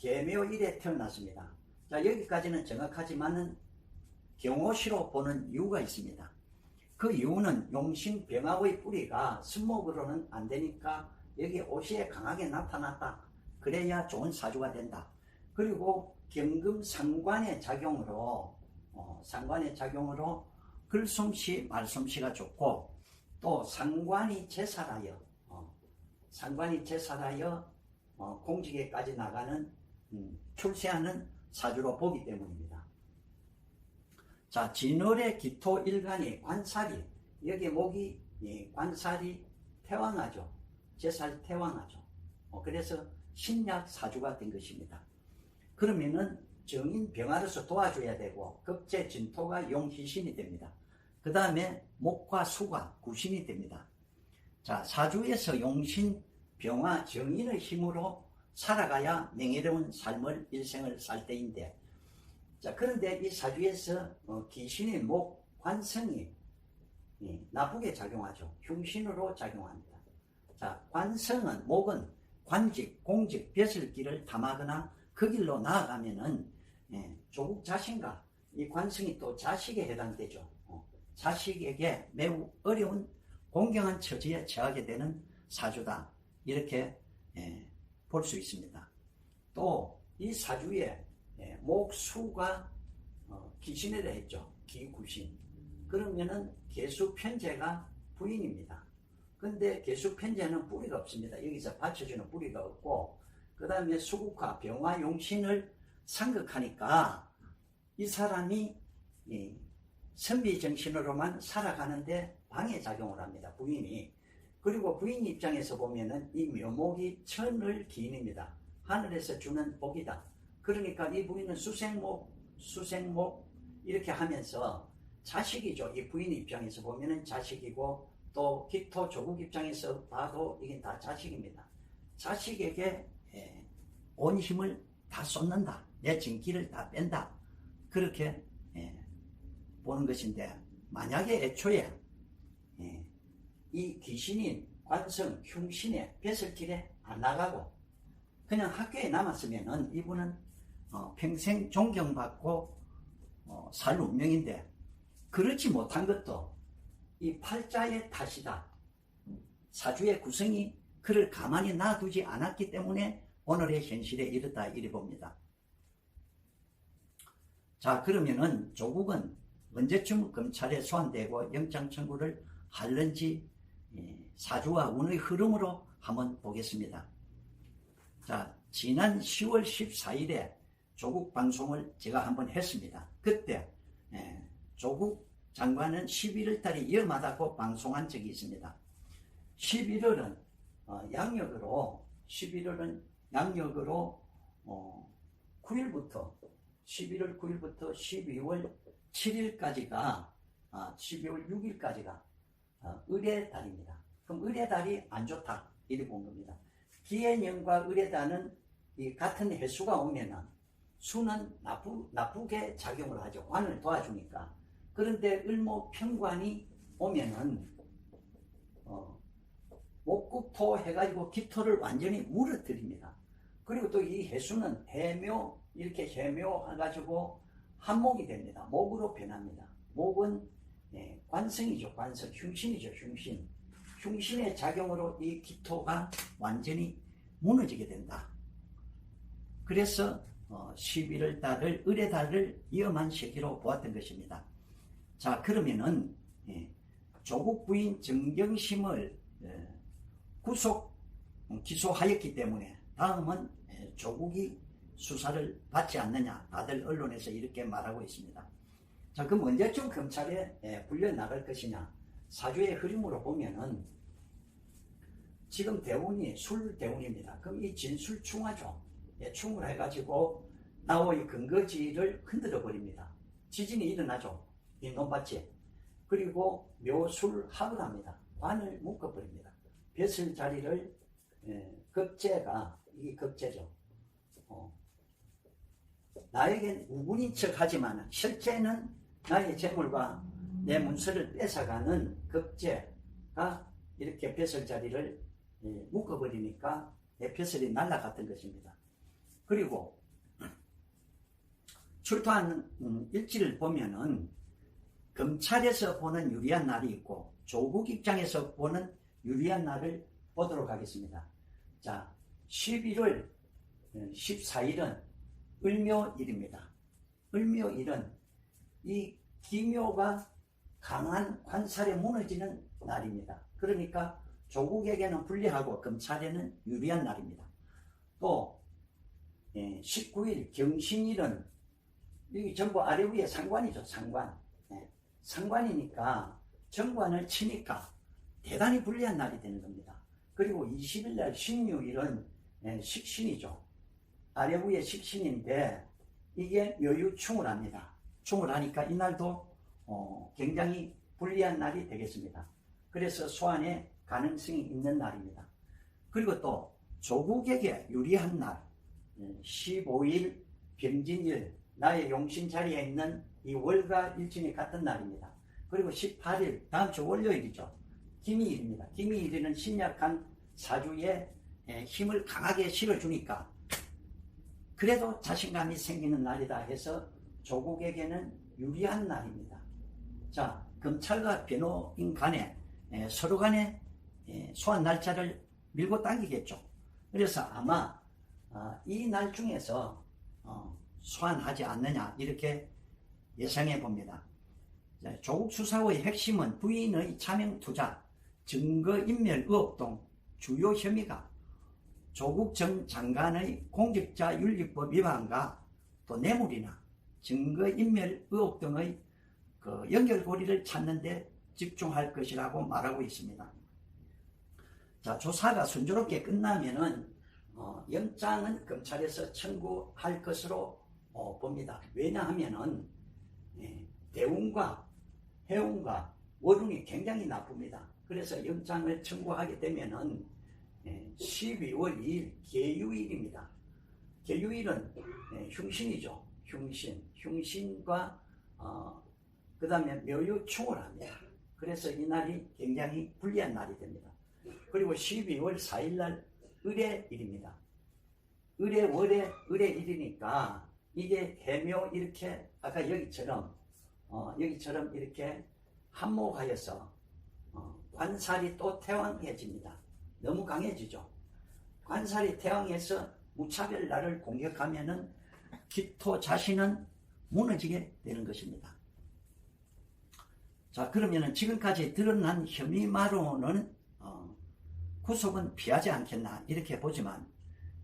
계묘일에 태어났습니다. 자, 여기까지는 정확하지만은 경호시로 보는 이유가 있습니다. 그 이유는 용신병합의 뿌리가 수목으로는 안 되니까 여기 오시에 강하게 나타났다. 그래야 좋은 사주가 된다. 그리고 경금상관의 작용으로 글솜씨 말솜씨가 좋고, 또 상관이 제살하여 공직에까지 나가는 출세하는 사주로 보기 때문입니다. 자, 진월의 기토 일간이 관살이, 여기 목이 관살이 태왕하죠. 제살 태왕하죠. 그래서 신약 사주가 된 것입니다. 그러면은 정인 병화로서 도와줘야 되고, 급제 진토가 용희신이 됩니다. 그 다음에 목과 수가 구신이 됩니다. 자, 사주에서 용신, 병화, 정인의 힘으로 살아가야 명예로운 삶을 일생을 살 때인데, 자, 그런데 이 사주에서 기신의 목, 관성이 나쁘게 작용하죠. 흉신으로 작용합니다. 자, 관성은, 목은 관직, 공직, 벼슬길을 탐하거나 그 길로 나아가면은 조국 자신과 이 관성이 또 자식에 해당되죠. 자식에게 매우 어려운 공경한 처지에 처하게 되는 사주다. 이렇게 볼 수 있습니다. 또 이 사주에 목수가 기신이라 했죠. 기구신. 그러면은 개수편제가 부인입니다. 근데 개수편제는 뿌리가 없습니다. 여기서 받쳐주는 뿌리가 없고, 그 다음에 수국화, 병화, 용신을 상극하니까 이 사람이 선비정신으로만 살아가는데 방해작용을 합니다. 부인이. 그리고 부인 입장에서 보면은 이 묘목이 천을 기인입니다. 하늘에서 주는 복이다. 그러니까 이 부인은 수생목 이렇게 하면서 자식이죠. 이 부인 입장에서 보면은 자식이고, 또 기토 조국 입장에서 봐도 이게 다 자식입니다. 자식에게 온 힘을 다 쏟는다. 내 진기를 다 뺀다. 그렇게 보는 것인데, 만약에 애초에 이 귀신인 관성, 흉신의 벼슬길에 안 나가고 그냥 학교에 남았으면은 이분은 평생 존경받고 살 운명인데, 그렇지 못한 것도 이 팔자의 탓이다. 사주의 구성이 그를 가만히 놔두지 않았기 때문에 오늘의 현실에 이르다, 이래 봅니다. 자, 그러면은 조국은 언제쯤 검찰에 소환되고 영장 청구를 할는지 사주와 운의 흐름으로 한번 보겠습니다. 자, 지난 10월 14일에 조국 방송을 제가 한번 했습니다. 그때 조국 장관은 11월 달이 위험하다고 방송한 적이 있습니다. 11월은 양력으로 9일부터 11월 9일부터 12월 7일까지가 12월 6일까지가 을의 달입니다. 그럼 을의 달이 안 좋다, 이렇게 본 겁니다. 기해년과 을의 달은 이 같은 해수가 오면은 수는 나쁘게 작용을 하죠. 관을 도와주니까. 그런데 을목 편관이 오면은 목국토 해가지고 기토를 완전히 무너뜨립니다. 그리고 또 이 해수는 해묘, 이렇게 해묘해가지고 한목이 됩니다. 목으로 변합니다. 목은 관성이죠. 관성, 흉신이죠. 흉신의 작용으로 이 기토가 완전히 무너지게 된다. 그래서 11월 달을, 을의 달을 위험한 시기로 보았던 것입니다. 자, 그러면은 조국 부인 정경심을 기소하였기 때문에 다음은 조국이 수사를 받지 않느냐, 다들 언론에서 이렇게 말하고 있습니다. 자, 그럼 언제쯤 검찰에 불려나갈 것이냐. 사주의 흐름으로 보면은 지금 대운이 술대운입니다. 그럼 이 진술충하죠. 충을 해가지고 나오의 근거지를 흔들어 버립니다. 지진이 일어나죠. 이 논밭에. 그리고 묘술합을 합니다. 관을 묶어버립니다. 벼슬 자리를 급제가, 이게 급제죠. 나에겐 우군인 척 하지만 실제는 나의 재물과 내 문서를 뺏어가는 급제가 이렇게 벼슬 자리를 묶어버리니까 내 벼슬이 날아갔던 것입니다. 그리고 출토한 일지를 보면은 검찰에서 보는 유리한 날이 있고 조국 입장에서 보는 유리한 날을 보도록 하겠습니다. 자, 11월 14일은 을묘일입니다. 을묘일은 이 기묘가 강한 관살에 무너지는 날입니다. 그러니까 조국에게는 불리하고 검찰에는 유리한 날입니다. 또 19일 경신일은 여기 전부 아래 위에 상관이죠. 상관. 상관이니까 정관을 치니까 대단히 불리한 날이 되는 겁니다. 그리고 20일 날 신유일은 식신이죠. 아래 위에 식신인데 이게 묘유충을 합니다. 충을 하니까 이날도 굉장히 불리한 날이 되겠습니다. 그래서 소환의 가능성이 있는 날입니다. 그리고 또 조국에게 유리한 날 15일 병진일 나의 용신 자리에 있는 이 월과 일진이 같은 날입니다. 그리고 18일 다음 주 월요일이죠. 기미일입니다. 기미일에는 신약한 사주에 힘을 강하게 실어주니까 그래도 자신감이 생기는 날이다 해서 조국에게는 유리한 날입니다. 자, 검찰과 변호인 간에 서로 간에 소환 날짜를 밀고 당기겠죠. 그래서 아마 이 날 중에서 소환하지 않느냐 이렇게 예상해 봅니다. 조국 수사의 핵심은 부인의 차명 투자, 증거인멸 의혹 등 주요 혐의가 조국 전 장관의 공직자윤리법 위반과 또 뇌물이나 증거인멸 의혹 등의 그 연결고리를 찾는 데 집중할 것이라고 말하고 있습니다. 자, 조사가 순조롭게 끝나면은 영장은 검찰에서 청구할 것으로 봅니다. 왜냐하면은 대운과 해운과 월운이 굉장히 나쁩니다. 그래서 영장을 청구하게 되면은 12월 2일 계유일입니다. 계유일은 흉신이죠. 흉신과 그 다음에 묘유충을 합니다. 그래서 이 날이 굉장히 불리한 날이 됩니다. 그리고 12월 4일 날 을의일입니다. 을의일이니까 이게 해묘 이렇게 아까 여기처럼 이렇게 한몫하여서 관살이 또 태왕해집니다. 너무 강해지죠. 관살이 태왕해서 무차별 나를 공격하면은 기토 자신은 무너지게 되는 것입니다. 자, 그러면은 지금까지 드러난 혐의마로는 구속은 피하지 않겠나 이렇게 보지만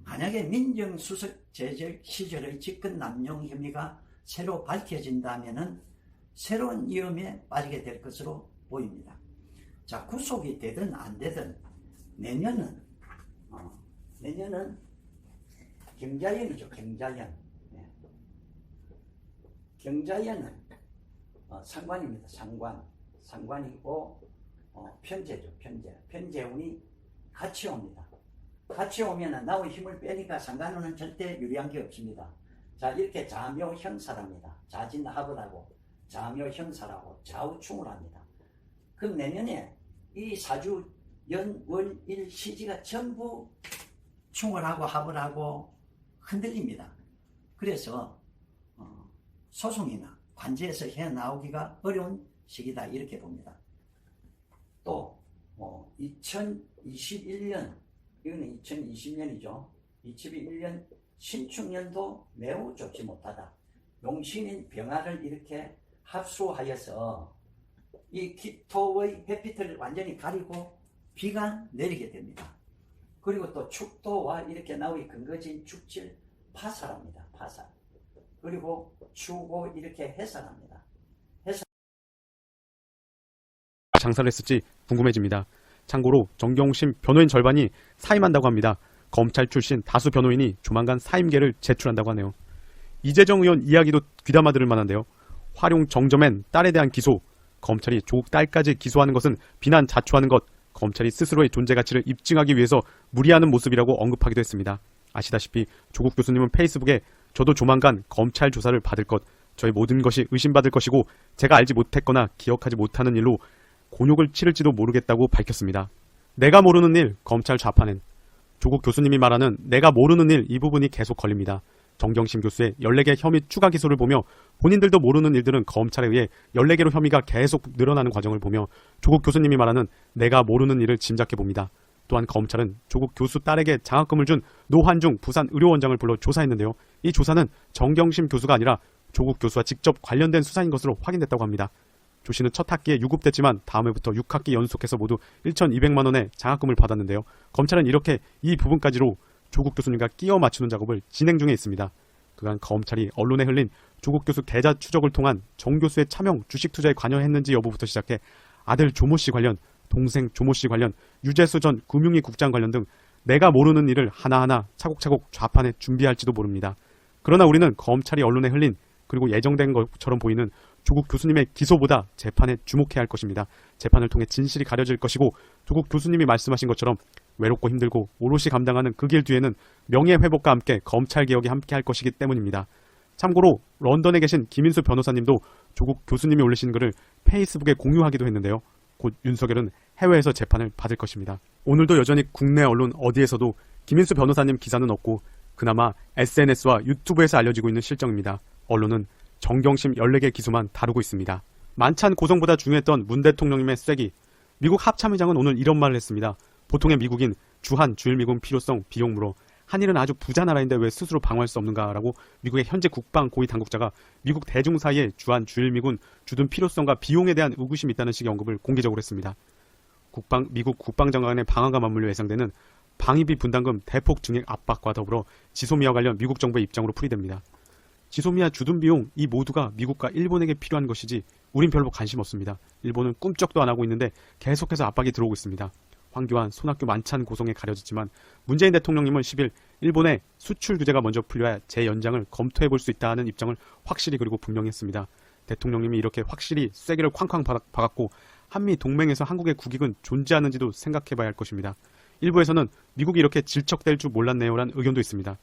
만약에 민정수석 재적 시절의 직권 남용 혐의가 새로 밝혀진다면은 새로운 위험에 빠지게 될 것으로 보입니다. 자, 구속이 되든 안 되든 내년은 경자연이죠. 경자연. 경자연은 상관입니다. 상관이고 편재죠. 편재운이 같이 옵니다. 같이 오면은 나의 힘을 빼니까 상관운은 절대 유리한 게 없습니다. 자, 이렇게 자묘형사랍니다. 자진합을하고 자묘형사라고 좌우충을 합니다. 그럼 내년에 이 사주 연월일 시지가 전부 충을 하고 합을 하고 흔들립니다. 그래서 소송이나 관제에서 헤어나오기가 어려운 시기다 이렇게 봅니다. 또 2021년 이거는 2020년이죠. 2021년 신축년도 매우 좋지 못하다. 용신인 병화를 이렇게 합수하여서 이 기토의 햇빛을 완전히 가리고 비가 내리게 됩니다. 그리고 또 축도와 이렇게 나오기 근거진 축질 파살합니다. 파살. 그리고 추고 이렇게 해산합니다. 장사를 했을지 궁금해집니다. 참고로 정경심 변호인 절반이 사임한다고 합니다. 검찰 출신 다수 변호인이 조만간 사임계를 제출한다고 하네요. 이재정 의원 이야기도 귀담아 들을 만한데요. 활용 정점엔 딸에 대한 기소, 검찰이 조국 딸까지 기소하는 것은 비난 자초하는 것, 검찰이 스스로의 존재 가치를 입증하기 위해서 무리하는 모습이라고 언급하기도 했습니다. 아시다시피 조국 교수님은 페이스북에 저도 조만간 검찰 조사를 받을 것, 저의 모든 것이 의심받을 것이고 제가 알지 못했거나 기억하지 못하는 일로 곤욕을 치를지도 모르겠다고 밝혔습니다. 내가 모르는 일, 검찰 좌파는 조국 교수님이 말하는 내가 모르는 일 이 부분이 계속 걸립니다. 정경심 교수의 14개 혐의 추가 기소를 보며 본인들도 모르는 일들은 검찰에 의해 14개로 혐의가 계속 늘어나는 과정을 보며 조국 교수님이 말하는 내가 모르는 일을 짐작해 봅니다. 또한 검찰은 조국 교수 딸에게 장학금을 준 노환중 부산 의료원장을 불러 조사했는데요. 이 조사는 정경심 교수가 아니라 조국 교수와 직접 관련된 수사인 것으로 확인됐다고 합니다. 조 씨는 첫 학기에 유급됐지만 다음 해부터 6학기 연속해서 모두 1,200만 원의 장학금을 받았는데요. 검찰은 이렇게 이 부분까지로 조국 교수님과 끼워 맞추는 작업을 진행 중에 있습니다. 그간 검찰이 언론에 흘린 조국 교수 계좌 추적을 통한 정 교수의 차명 주식 투자에 관여했는지 여부부터 시작해 아들 조모 씨 관련, 동생 조모 씨 관련, 유재수 전 금융위 국장 관련 등 내가 모르는 일을 하나하나 차곡차곡 좌판에 준비할지도 모릅니다. 그러나 우리는 검찰이 언론에 흘린 그리고 예정된 것처럼 보이는 조국 교수님의 기소보다 재판에 주목해야 할 것입니다. 재판을 통해 진실이 가려질 것이고 조국 교수님이 말씀하신 것처럼 외롭고 힘들고 오롯이 감당하는 그 길 뒤에는 명예회복과 함께 검찰개혁이 함께 할 것이기 때문입니다. 참고로 런던에 계신 김인수 변호사님도 조국 교수님이 올리신 글을 페이스북에 공유하기도 했는데요. 곧 윤석열은 해외에서 재판을 받을 것입니다. 오늘도 여전히 국내 언론 어디에서도 김인수 변호사님 기사는 없고 그나마 SNS와 유튜브에서 알려지고 있는 실정입니다. 언론은 정경심 14개 기소만 다루고 있습니다. 만찬 고성보다 중요했던 문 대통령님의 쐐기. 미국 합참의장은 오늘 이런 말을 했습니다. 보통의 미국인 주한 주일미군 필요성 비용으로 한일은 아주 부자 나라인데 왜 스스로 방어할 수 없는가라고 미국의 현재 국방 고위 당국자가 미국 대중 사이에 주한 주일미군 주둔 필요성과 비용에 대한 의구심이 있다는 식의 언급을 공개적으로 했습니다. 미국 국방장관의 방한과 맞물려 예상되는 방위비 분담금 대폭 증액 압박과 더불어 지소미아와 관련 미국 정부의 입장으로 풀이됩니다. 지소미아 주둔 비용 이 모두가 미국과 일본에게 필요한 것이지 우린 별로 관심 없습니다. 일본은 꿈쩍도 안 하고 있는데 계속해서 압박이 들어오고 있습니다. 황교안, 손학규 만찬 고성에 가려졌지만 문재인 대통령님은 10일 일본의 수출 규제가 먼저 풀려야 재연장을 검토해볼 수 있다는 입장을 확실히 그리고 분명히 했습니다. 대통령님이 이렇게 확실히 쐐기를 쾅쾅 박았고 한미 동맹에서 한국의 국익은 존재하는지도 생각해봐야 할 것입니다. 일부에서는 미국이 이렇게 질척될 줄 몰랐네요라는 의견도 있습니다.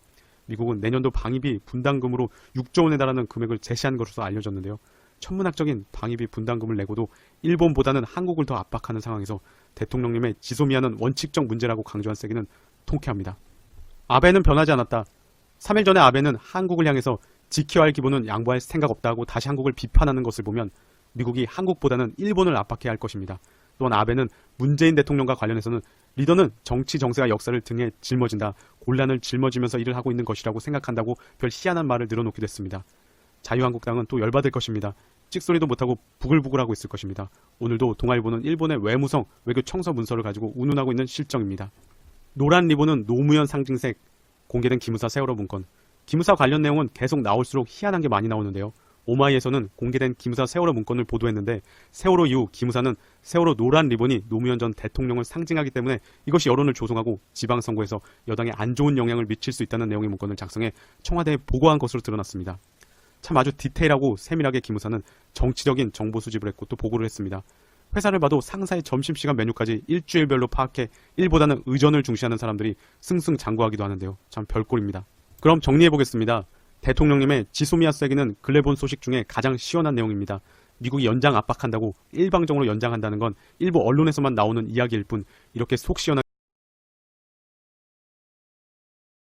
미국은 내년도 방위비 분담금으로 6조 원에 달하는 금액을 제시한 것으로 알려졌는데요. 천문학적인 방위비 분담금을 내고도 일본보다는 한국을 더 압박하는 상황에서 대통령님의 지소미아는 원칙적 문제라고 강조한 쐐기는 통쾌합니다. 아베는 변하지 않았다. 3일 전에 아베는 한국을 향해서 지켜야 할 기본은 양보할 생각 없다고 다시 한국을 비판하는 것을 보면 미국이 한국보다는 일본을 압박해야 할 것입니다. 또한 아베는 문재인 대통령과 관련해서는 리더는 정치 정세와 역사를 등에 짊어진다. 곤란을 짊어지면서 일을 하고 있는 것이라고 생각한다고 별 희한한 말을 늘어놓기도 했습니다. 자유한국당은 또 열받을 것입니다. 찍소리도 못하고 부글부글하고 있을 것입니다. 오늘도 동아일보는 일본의 외무성 외교 청서 문서를 가지고 운운하고 있는 실정입니다. 노란 리본은 노무현 상징색, 공개된 기무사 세월호 문건. 기무사 관련 내용은 계속 나올수록 희한한 게 많이 나오는데요. 오마이에서는 공개된 기무사 세월호 문건을 보도했는데 세월호 이후 기무사는 세월호 노란 리본이 노무현 전 대통령을 상징하기 때문에 이것이 여론을 조성하고 지방선거에서 여당에 안 좋은 영향을 미칠 수 있다는 내용의 문건을 작성해 청와대에 보고한 것으로 드러났습니다. 참 아주 디테일하고 세밀하게 기무사는 정치적인 정보 수집을 했고 또 보고를 했습니다. 회사를 봐도 상사의 점심시간 메뉴까지 일주일별로 파악해 일보다는 의전을 중시하는 사람들이 승승장구하기도 하는데요. 참 별꼴입니다. 그럼 정리해보겠습니다. 대통령님의 지소미아 쐐기는 근래 본 소식 중에 가장 시원한 내용입니다. 미국이 연장 압박한다고 일방적으로 연장한다는 건 일부 언론에서만 나오는 이야기일 뿐 이렇게 속 시원한